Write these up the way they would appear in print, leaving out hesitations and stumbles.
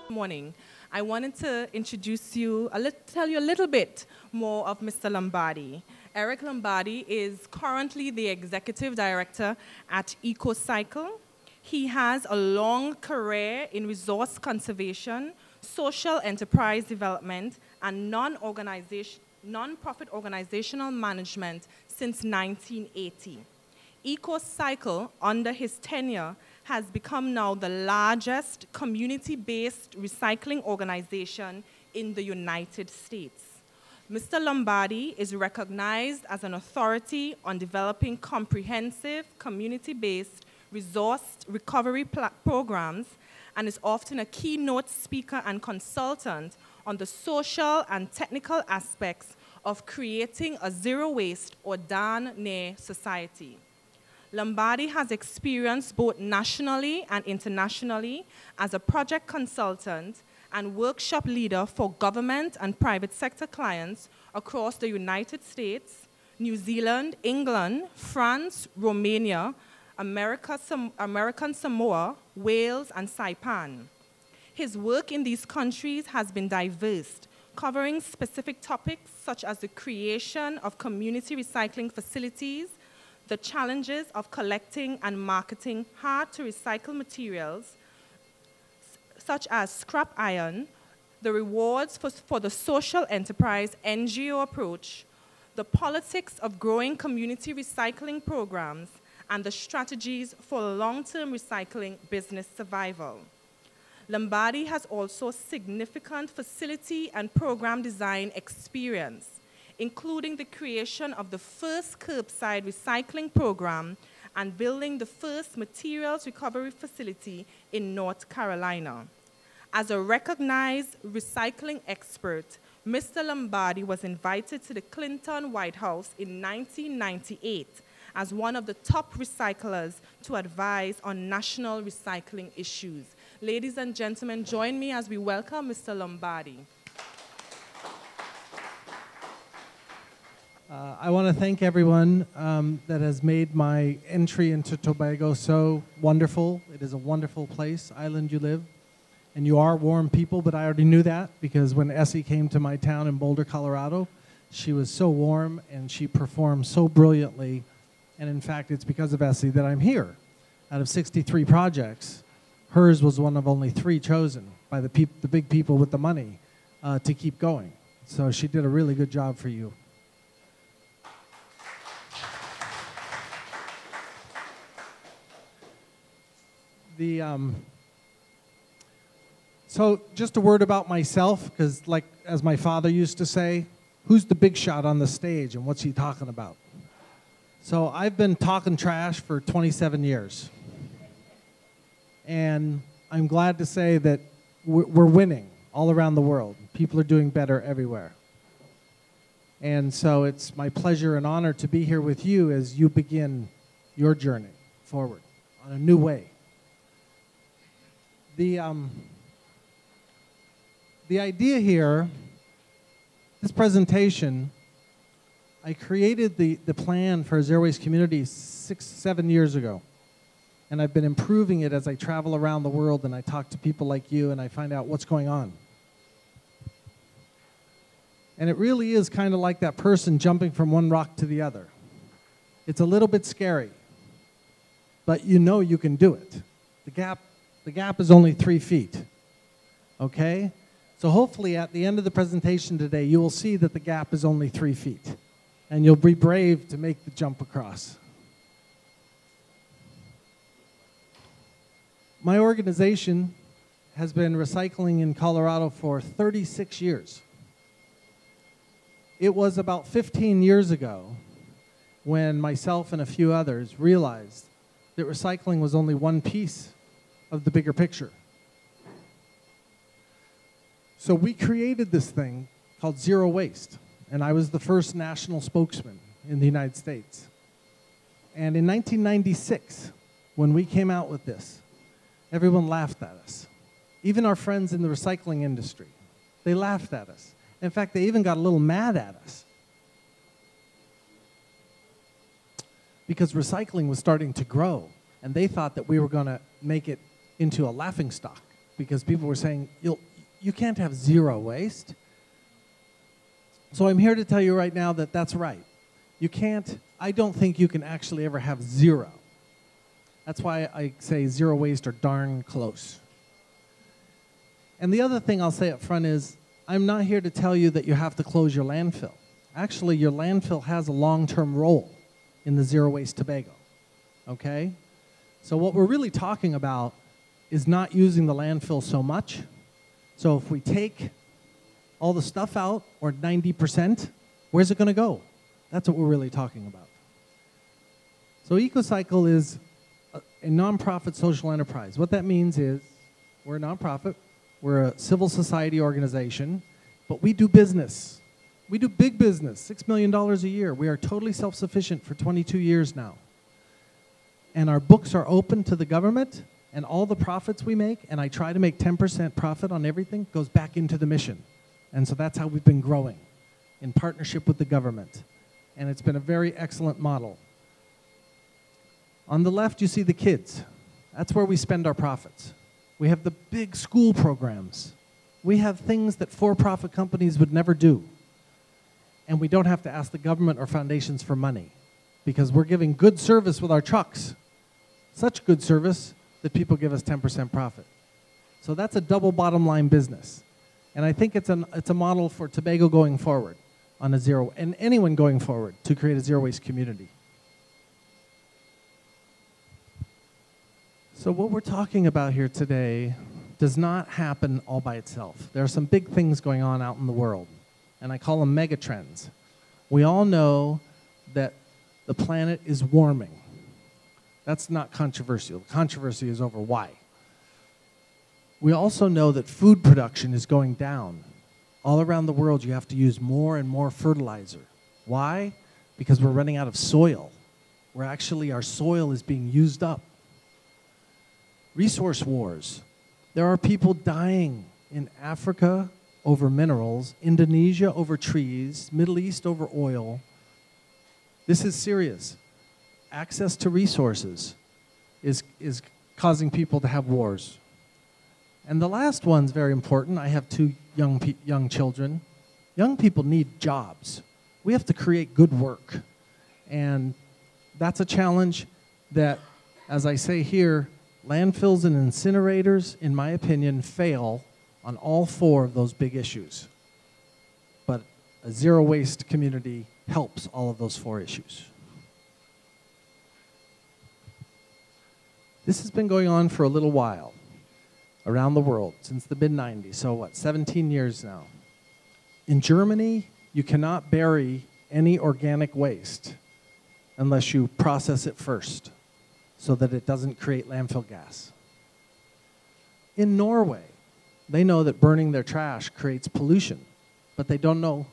Morning. I wanted to introduce you, tell you a little bit more of Mr. Lombardi. Eric Lombardi is currently the Executive Director at EcoCycle. He has a long career in resource conservation, social enterprise development, and non-profit organizational management since 1980. EcoCycle, under his tenure, has become now the largest community-based recycling organization in the United States. Mr. Lombardi is recognized as an authority on developing comprehensive, community-based resource recovery programs and is often a keynote speaker and consultant on the social and technical aspects of creating a zero-waste or darn-near society. Lombardi has experience both nationally and internationally as a project consultant and workshop leader for government and private sector clients across the United States, New Zealand, England, France, Romania, American Samoa, Wales, and Saipan. His work in these countries has been diverse, covering specific topics such as the creation of community recycling facilities, the challenges of collecting and marketing hard-to-recycle materials, such as scrap iron, the rewards for the social enterprise NGO approach, the politics of growing community recycling programs, and the strategies for long-term recycling business survival. Lombardi has also significant facility and program design experience, including the creation of the first curbside recycling program and building the first materials recovery facility in North Carolina. As a recognized recycling expert, Mr. Lombardi was invited to the Clinton White House in 1998 as one of the top recyclers to advise on national recycling issues. Ladies and gentlemen, join me as we welcome Mr. Lombardi. I want to thank everyone that has made my entry into Tobago so wonderful. It is a wonderful place, island you live, and you are warm people, but I already knew that because when Essie came to my town in Boulder, Colorado, she was so warm and she performed so brilliantly, and in fact, it's because of Essie that I'm here. Out of 63 projects, hers was one of only 3 chosen by the big people with the money to keep going. So she did a really good job for you. So just a word about myself, because as my father used to say, who's the big shot on the stage and what's he talking about? So I've been talking trash for 27 years. And I'm glad to say that we're winning all around the world. People are doing better everywhere. And so it's my pleasure and honor to be here with you as you begin your journey forward on a new way. The idea here, this presentation, I created the plan for a zero waste community 6-7 years ago. And I've been improving it as I travel around the world and I talk to people like you and I find out what's going on. And it really is kind of like that person jumping from one rock to the other. It's a little bit scary, but you know you can do it. The gap is only 3 feet, okay? So hopefully at the end of the presentation today, you will see that the gap is only 3 feet, and you'll be brave to make the jump across. My organization has been recycling in Colorado for 36 years. It was about 15 years ago when myself and a few others realized that recycling was only one piece of the bigger picture. So we created this thing called zero waste, and I was the first national spokesman in the United States. And in 1996, when we came out with this, everyone laughed at us. Even our friends in the recycling industry, they laughed at us. In fact, they even got a little mad at us because recycling was starting to grow, and they thought that we were going to make it into a laughingstock because people were saying, you can't have zero waste. So I'm here to tell you right now that that's right. You can't, I don't think you can actually ever have zero. That's why I say zero waste or darn close. And the other thing I'll say up front is, I'm not here to tell you that you have to close your landfill. Actually, your landfill has a long-term role in the zero waste Tobago, okay? So what we're really talking about is not using the landfill so much. So if we take all the stuff out, or 90%, where's it going to go? That's what we're really talking about. So EcoCycle is a nonprofit social enterprise. What that means is we're a nonprofit, we're a civil society organization, but we do business. We do big business, $6 million a year. We are totally self-sufficient for 22 years now. And our books are open to the government, and all the profits we make, and I try to make 10% profit on everything, goes back into the mission. And so that's how we've been growing, in partnership with the government. And it's been a very excellent model. On the left, you see the kids. That's where we spend our profits. We have the big school programs. We have things that for-profit companies would never do. And we don't have to ask the government or foundations for money because we're giving good service with our trucks. Such good service that people give us 10% profit. So that's a double bottom line business. And I think it's a model for Tobago going forward on a zero, and anyone going forward to create a zero waste community. So what we're talking about here today does not happen all by itself. There are some big things going on out in the world, and I call them megatrends. We all know that the planet is warming. That's not controversial. The controversy is over why. We also know that food production is going down. All around the world, you have to use more and more fertilizer. Why? Because we're running out of soil. Our soil is being used up. Resource wars. There are people dying in Africa over minerals, Indonesia over trees, Middle East over oil. This is serious. Access to resources is causing people to have wars. And the last one's very important. I have two young children. Young people need jobs. We have to create good work. And that's a challenge that, as I say here, landfills and incinerators, in my opinion, fail on all four of those big issues. But a zero waste community helps all of those four issues. This has been going on for a little while around the world since the mid-90s. So what, 17 years now. In Germany, you cannot bury any organic waste unless you process it first so that it doesn't create landfill gas. In Norway, they know that burning their trash creates pollution, but they don't know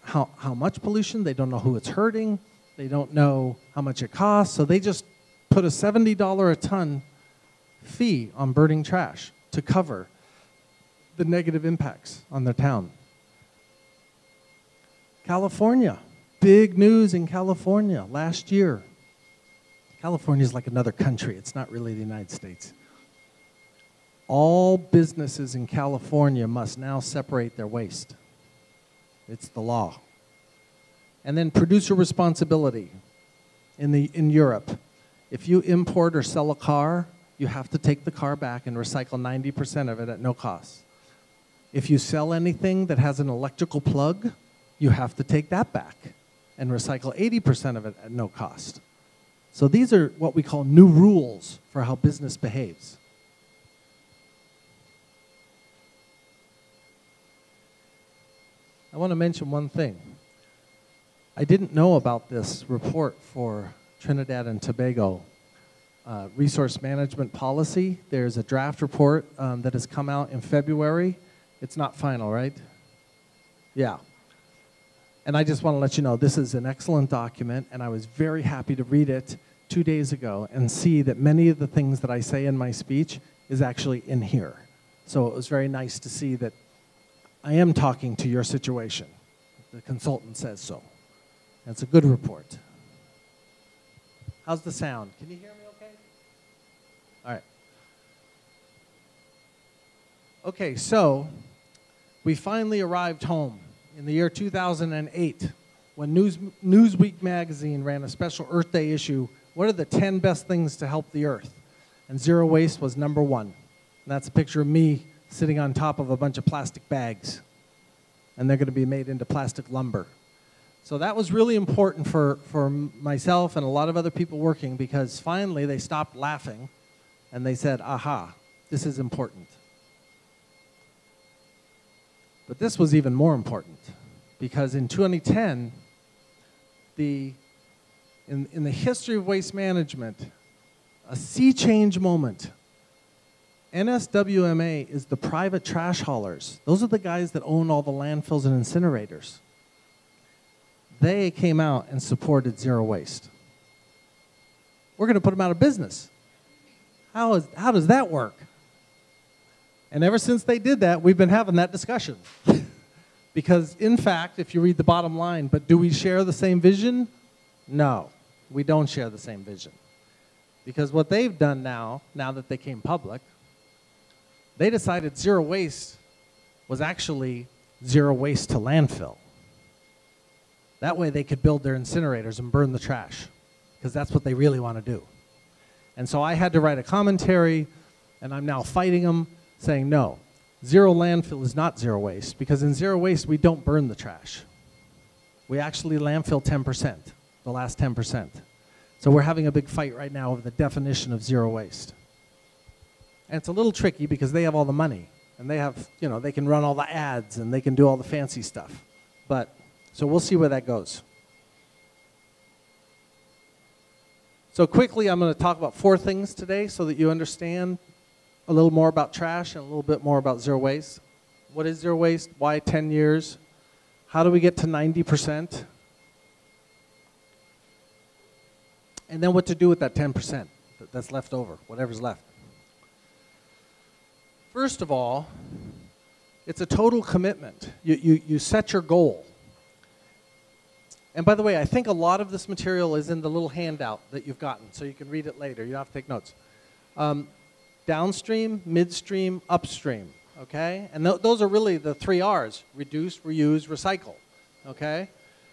how much pollution, they don't know who it's hurting, they don't know how much it costs, so they just put a $70 a ton fee on burning trash to cover the negative impacts on their town. California, big news in California last year. California is like another country. It's not really the United States. All businesses in California must now separate their waste. It's the law. And then producer responsibility in Europe. If you import or sell a car, you have to take the car back and recycle 90% of it at no cost. If you sell anything that has an electrical plug, you have to take that back and recycle 80% of it at no cost. So these are what we call new rules for how business behaves. I want to mention one thing. I didn't know about this report for Trinidad and Tobago resource management policy. There's a draft report that has come out in February. It's not final, right? Yeah. And I just want to let you know, this is an excellent document, and I was very happy to read it 2 days ago and see that many of the things that I say in my speech is actually in here. So it was very nice to see that I am talking to your situation. The consultant says so. That's a good report. How's the sound? Can you hear me okay? All right. Okay, so we finally arrived home in the year 2008 when Newsweek magazine ran a special Earth Day issue. What are the 10 best things to help the Earth? And zero waste was number one. And that's a picture of me sitting on top of a bunch of plastic bags. And they're going to be made into plastic lumber. So that was really important for myself and a lot of other people working, because finally they stopped laughing and they said, aha, this is important. But this was even more important, because in 2010, in the history of waste management, a sea change moment. NSWMA is the private trash haulers. Those are the guys that own all the landfills and incinerators. They came out and supported zero waste. We're going to put them out of business. How does that work? And ever since they did that, we've been having that discussion. Because, in fact, if you read the bottom line, but do we share the same vision? No, we don't share the same vision. Because what they've done now that they came public, they decided zero waste was actually zero waste to landfill. That way they could build their incinerators and burn the trash, because that's what they really want to do. And so I had to write a commentary, and I'm now fighting them, saying no, zero landfill is not zero waste, because in zero waste we don't burn the trash. We actually landfill 10%, the last 10%. So we're having a big fight right now over the definition of zero waste. And it's a little tricky because they have all the money, and they have, they can run all the ads and they can do all the fancy stuff. But, so we'll see where that goes. So quickly, I'm going to talk about 4 things today so that you understand a little more about trash and a little bit more about zero waste. What is zero waste? Why 10 years? How do we get to 90%? And then what to do with that 10% that's left over, whatever's left. First of all, it's a total commitment. You set your goal. And by the way, I think a lot of this material is in the little handout that you've gotten, so you can read it later. You don't have to take notes. Downstream, midstream, upstream, okay? And those are really the 3 R's: reduce, reuse, recycle, okay?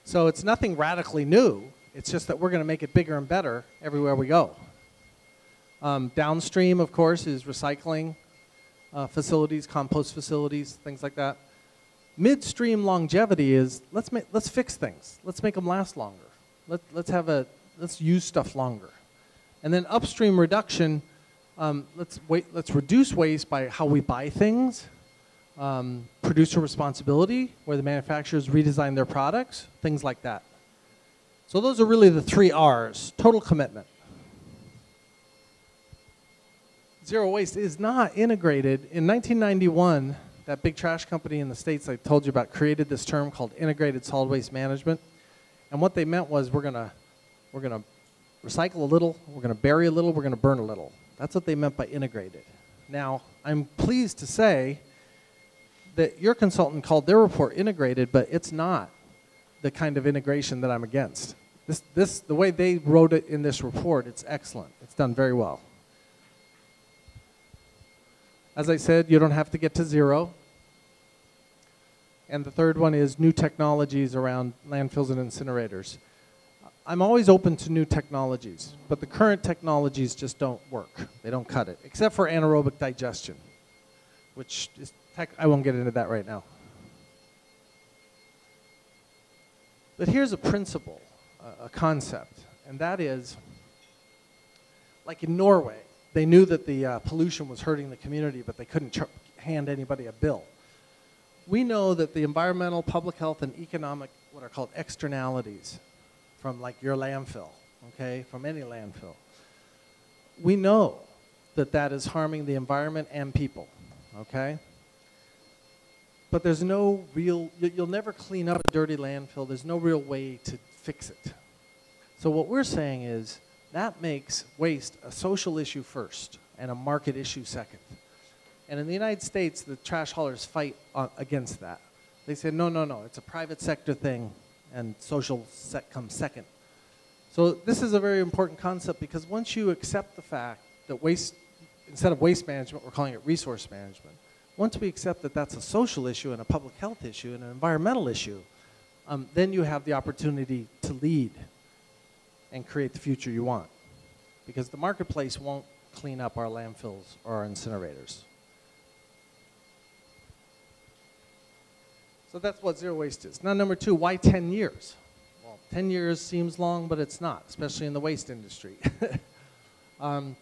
So it's nothing radically new. It's just that we're going to make it bigger and better everywhere we go. Downstream, of course, is recycling facilities, compost facilities, things like that. Midstream longevity is let's fix things. Let's make them last longer. Let's use stuff longer. And then upstream reduction, let's reduce waste by how we buy things, producer responsibility, where the manufacturers redesign their products, things like that. So those are really the 3 R's, total commitment. Zero waste is not integrated. In 1991, that big trash company in the States I told you about created this term called integrated solid waste management. And what they meant was we're gonna recycle a little, we're gonna bury a little, we're gonna burn a little. That's what they meant by integrated. Now, I'm pleased to say that your consultant called their report integrated, but it's not the kind of integration that I'm against. The way they wrote it in this report, it's excellent. It's done very well. As I said, you don't have to get to zero. And the third one is new technologies around landfills and incinerators. I'm always open to new technologies, but the current technologies just don't work. They don't cut it, except for anaerobic digestion, which is I won't get into that right now. But here's a principle, a concept, and that is, like in Norway, they knew that the pollution was hurting the community, but they couldn't hand anybody a bill. We know that the environmental, public health, and economic, what are called externalities from like your landfill, okay, from any landfill, we know that that is harming the environment and people, okay? But there's no real, you'll never clean up a dirty landfill. There's no real way to fix it. So what we're saying is that makes waste a social issue first and a market issue second. And in the United States, the trash haulers fight against that. They say, no, no, no, it's a private sector thing, and social comes second. So this is a very important concept, because once you accept the fact that waste, instead of waste management, we're calling it resource management. Once we accept that that's a social issue and a public health issue and an environmental issue, then you have the opportunity to lead and create the future you want. Because the marketplace won't clean up our landfills or our incinerators. So that's what zero waste is. Now, number two, why 10 years? Well, 10 years seems long, but it's not, especially in the waste industry.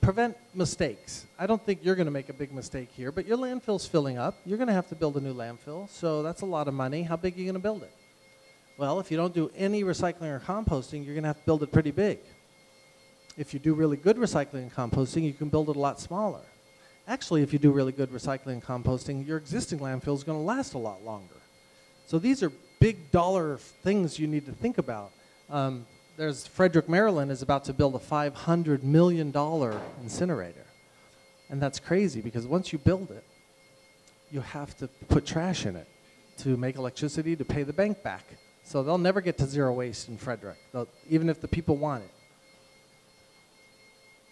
Prevent mistakes. I don't think you're going to make a big mistake here, but your landfill's filling up. You're going to have to build a new landfill, so that's a lot of money. How big are you going to build it? Well, if you don't do any recycling or composting, you're going to have to build it pretty big. If you do really good recycling and composting, you can build it a lot smaller. Actually, if you do really good recycling and composting, your existing landfill is going to last a lot longer. So these are big dollar things you need to think about. There's Frederick, Maryland is about to build a $500 million incinerator. And that's crazy, because once you build it, you have to put trash in it to make electricity, to pay the bank back. So they'll never get to zero waste in Frederick, even if the people want it.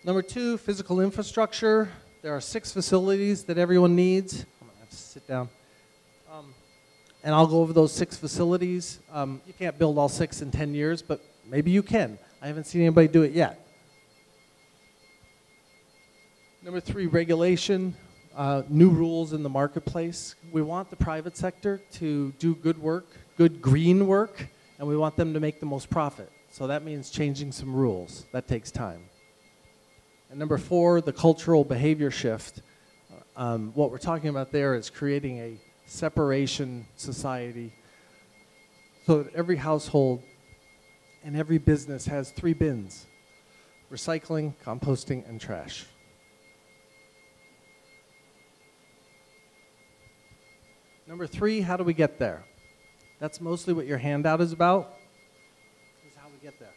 Number two, physical infrastructure. There are 6 facilities that everyone needs. I'm going to have to sit down. And I'll go over those 6 facilities. You can't build all 6 in 10 years, but maybe you can. I haven't seen anybody do it yet. Number 3, regulation. New rules in the marketplace. We want the private sector to do good work, good green work, and we want them to make the most profit. So that means changing some rules. That takes time. And number 4, the cultural behavior shift. What we're talking about there is creating a separation society so that every household and every business has 3 bins: recycling, composting, and trash. Number 3, how do we get there? That's mostly what your handout is about, is how we get there.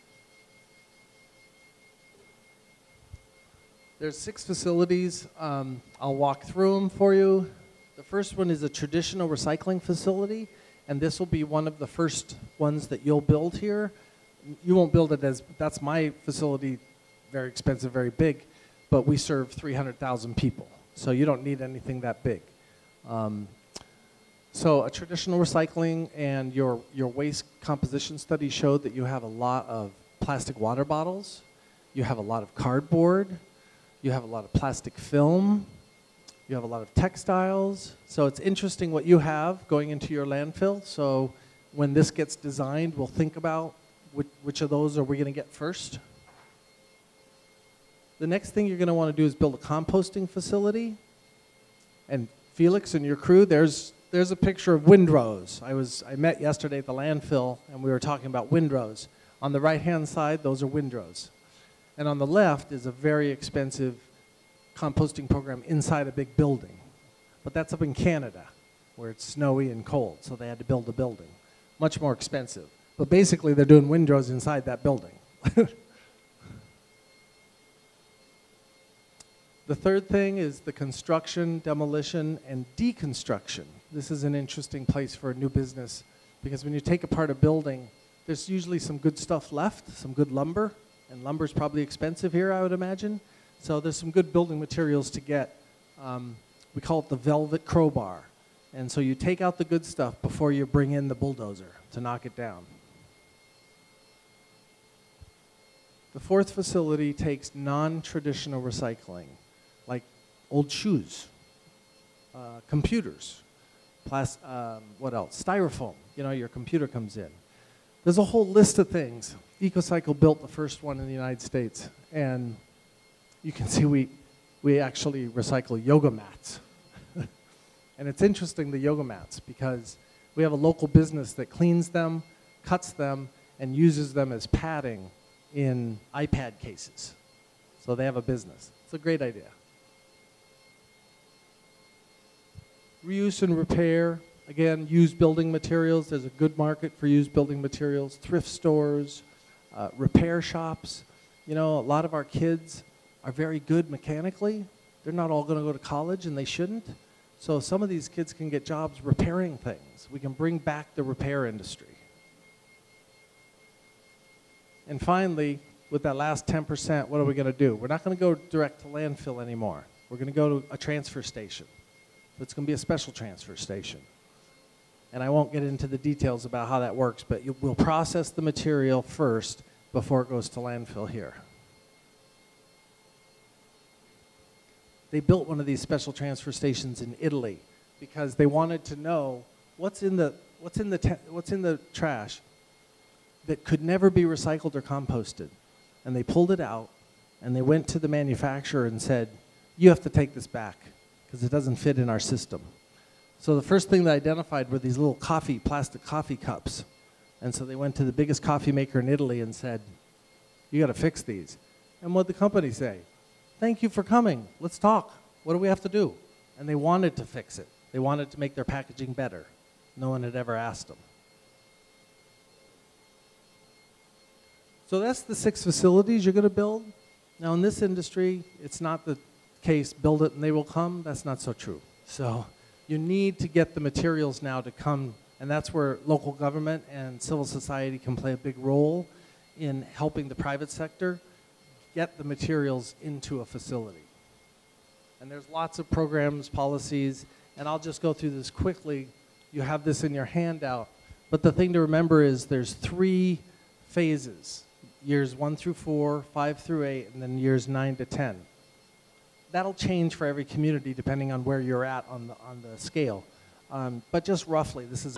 There's 6 facilities. I'll walk through them for you. The first one is a traditional recycling facility, and this will be one of the first ones that you'll build here. You won't build it as, that's my facility, very expensive, very big, but we serve 300,000 people, so you don't need anything that big. So a traditional recycling, and your waste composition study showed that you have a lot of plastic water bottles, you have a lot of cardboard, you have a lot of plastic film, you have a lot of textiles. So it's interesting what you have going into your landfill. So when this gets designed, we'll think about which of those are we going to get first. The next thing you're going to want to do is build a composting facility. And Felix and your crew, there's a picture of windrows. I met yesterday at the landfill, and we were talking about windrows. On the right-hand side, those are windrows. And on the left is a very expensive composting program inside a big building. But that's up in Canada, where it's snowy and cold, so they had to build a building. Much more expensive. But basically, they're doing windrows inside that building. The third thing is the construction, demolition, and deconstruction. This is an interesting place for a new business, because when you take apart a building, there's usually some good stuff left, some good lumber, and lumber's probably expensive here, I would imagine. So there's some good building materials to get. We call it the velvet crowbar. And so you take out the good stuff before you bring in the bulldozer to knock it down. The fourth facility takes non-traditional recycling, like old shoes, computers, what else? Styrofoam. You know, your computer comes in. There's a whole list of things. EcoCycle built the first one in the United States, and you can see we actually recycle yoga mats. And it's interesting, the yoga mats, because we have a local business that cleans them, cuts them, and uses them as padding in iPad cases. So they have a business. It's a great idea. Reuse and repair. Again, used building materials. There's a good market for used building materials. Thrift stores, repair shops. You know, a lot of our kids are very good mechanically. They're not all going to go to college, and they shouldn't. So some of these kids can get jobs repairing things. We can bring back the repair industry. And finally, with that last 10%, what are we going to do? We're not going to go direct to landfill anymore. We're going to go to a transfer station. It's going to be a special transfer station. And I won't get into the details about how that works, but we'll process the material first before it goes to landfill here. They built one of these special transfer stations in Italy because they wanted to know what's in the trash that could never be recycled or composted. And they pulled it out, and they went to the manufacturer and said, you have to take this back because it doesn't fit in our system. So the first thing they identified were these little plastic coffee cups. And so they went to the biggest coffee maker in Italy and said, you got to fix these. And what did the company say? Thank you for coming. Let's talk. What do we have to do? And they wanted to fix it. They wanted to make their packaging better. No one had ever asked them. So that's the 6 facilities you're going to build. Now in this industry, it's not the case, build it and they will come. That's not so true. So you need to get the materials now to come, and that's where local government and civil society can play a big role in helping the private sector get the materials into a facility. And there's lots of programs, policies, and I'll just go through this quickly. You have this in your handout, but the thing to remember is there's 3 phases, years 1 through 4, 5 through 8, and then years 9 to 10. That'll change for every community depending on where you're at on the scale. But just roughly, this is